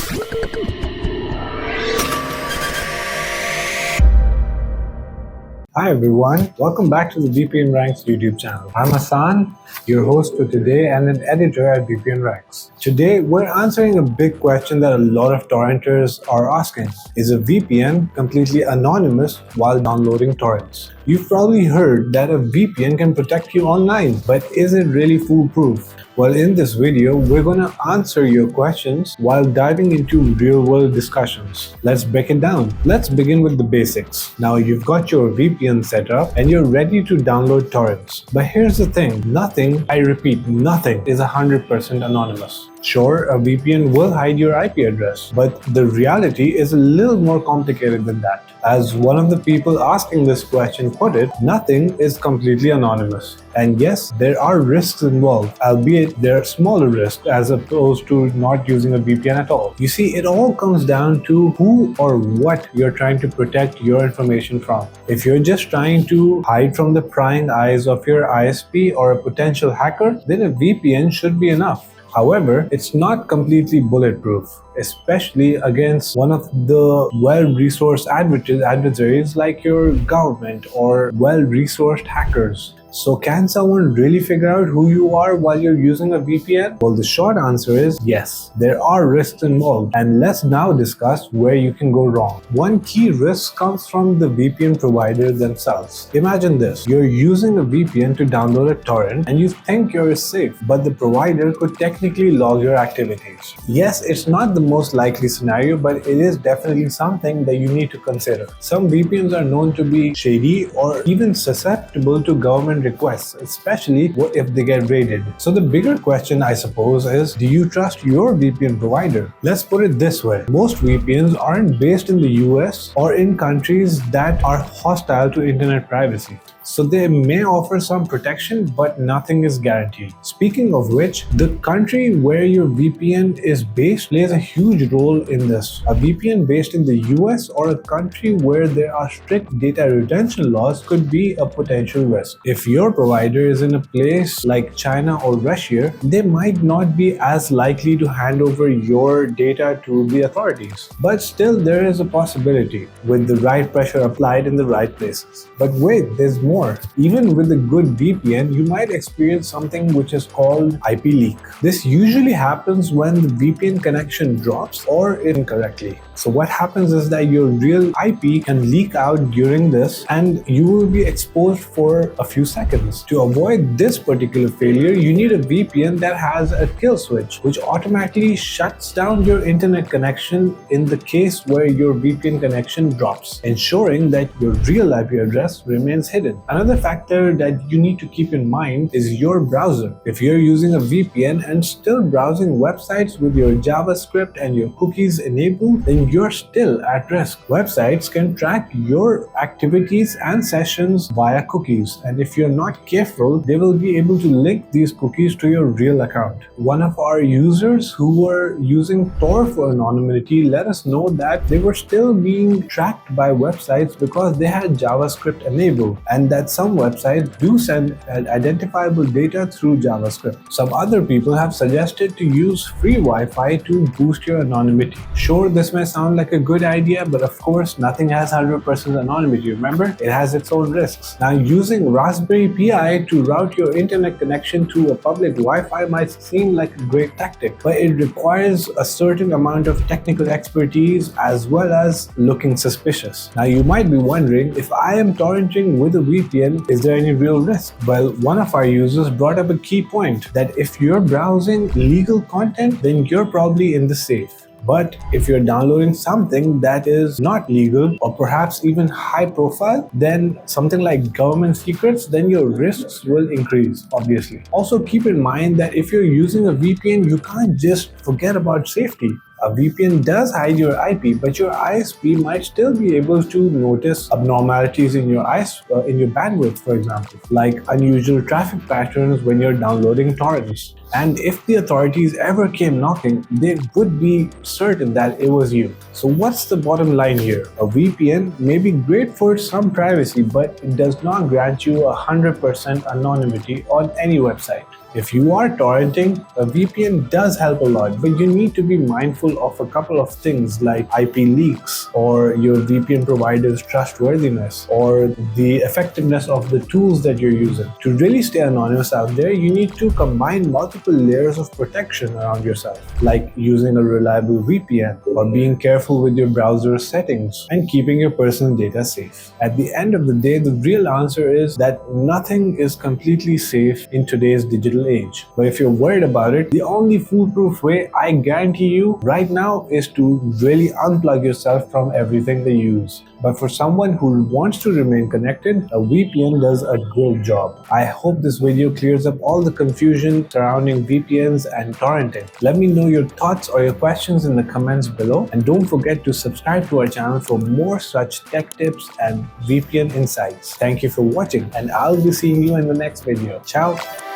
Hi everyone, welcome back to the VPN Ranks YouTube channel. I'm Hassan, your host for today and an editor at VPN Ranks. Today we're answering a big question that a lot of torrenters are asking. Is a VPN completely anonymous while downloading torrents? You've probably heard that a VPN can protect you online, but is it really foolproof? Well, in this video, we're going to answer your questions while diving into real-world discussions. Let's break it down. Let's begin with the basics. Now, you've got your VPN set up and you're ready to download torrents. But here's the thing, nothing, I repeat, nothing is 100% anonymous. Sure, a VPN will hide your IP address, but the reality is a little more complicated than that. As one of the people asking this question put it, nothing is completely anonymous. And yes, there are risks involved, albeit they're smaller risks as opposed to not using a VPN at all. You see, it all comes down to who or what you're trying to protect your information from. If you're just trying to hide from the prying eyes of your ISP or a potential hacker, then a VPN should be enough. However, it's not completely bulletproof, especially against one of the well-resourced adversaries like your government or well-resourced hackers. So can someone really figure out who you are while you're using a VPN? Well, the short answer is yes, there are risks involved, and let's now discuss where you can go wrong. One key risk comes from the VPN provider themselves. Imagine this, you're using a VPN to download a torrent and you think you're safe, but the provider could technically log your activities. Yes, it's not the most likely scenario, but it is definitely something that you need to consider. Some VPNs are known to be shady or even susceptible to government requests, especially if they get raided. So the bigger question, I suppose, is do you trust your VPN provider? Let's put it this way. Most VPNs aren't based in the US or in countries that are hostile to internet privacy. So they may offer some protection, but nothing is guaranteed. Speaking of which, the country where your VPN is based plays a huge role in this. A VPN based in the US or a country where there are strict data retention laws could be a potential risk. If your provider is in a place like China or Russia, they might not be as likely to hand over your data to the authorities. But still, there is a possibility with the right pressure applied in the right places. But wait, there's more. Even with a good VPN, you might experience something which is called IP leak. This usually happens when the VPN connection drops or incorrectly. So what happens is that your real IP can leak out during this and you will be exposed for a few seconds. To avoid this particular failure, you need a VPN that has a kill switch, which automatically shuts down your internet connection in the case where your VPN connection drops, ensuring that your real IP address remains hidden. Another factor that you need to keep in mind is your browser. If you're using a VPN and still browsing websites with your JavaScript and your cookies enabled, then you're still at risk. Websites can track your activities and sessions via cookies, and if you're not careful, they will be able to link these cookies to your real account. One of our users who were using Tor for anonymity let us know that they were still being tracked by websites because they had JavaScript enabled, and that some websites do send identifiable data through JavaScript. Some other people have suggested to use free Wi-Fi to boost your anonymity. Sure, this may sound like a good idea, but of course, nothing has 100% anonymity. Remember, it has its own risks. Now, using Raspberry Pi to route your internet connection to a public Wi-Fi might seem like a great tactic, but it requires a certain amount of technical expertise as well as looking suspicious. Now, you might be wondering, if I am torrenting with a VPN, is there any real risk? Well, one of our users brought up a key point that if you're browsing legal content, then you're probably in the safe. But if you're downloading something that is not legal or perhaps even high profile, then something like government secrets, then your risks will increase, obviously. Also keep in mind that if you're using a VPN, you can't just forget about safety. A VPN does hide your IP, but your ISP might still be able to notice abnormalities in your bandwidth, for example, like unusual traffic patterns when you're downloading torrents. And if the authorities ever came knocking, they would be certain that it was you. So what's the bottom line here? A VPN may be great for some privacy, but it does not grant you 100% anonymity on any website. If you are torrenting, a VPN does help a lot, but you need to be mindful of a couple of things like IP leaks, or your VPN provider's trustworthiness, or the effectiveness of the tools that you're using. To really stay anonymous out there, you need to combine multiple layers of protection around yourself, like using a reliable VPN, or being careful with your browser settings, and keeping your personal data safe. At the end of the day, the real answer is that nothing is completely safe in today's digital age. But if you're worried about it, the only foolproof way, I guarantee you right now, is to really unplug yourself from everything they use. But for someone who wants to remain connected, a VPN does a great job. I hope this video clears up all the confusion surrounding VPNs and torrenting. Let me know your thoughts or your questions in the comments below, and don't forget to subscribe to our channel for more such tech tips and VPN insights. Thank you for watching, and I'll be seeing you in the next video. Ciao!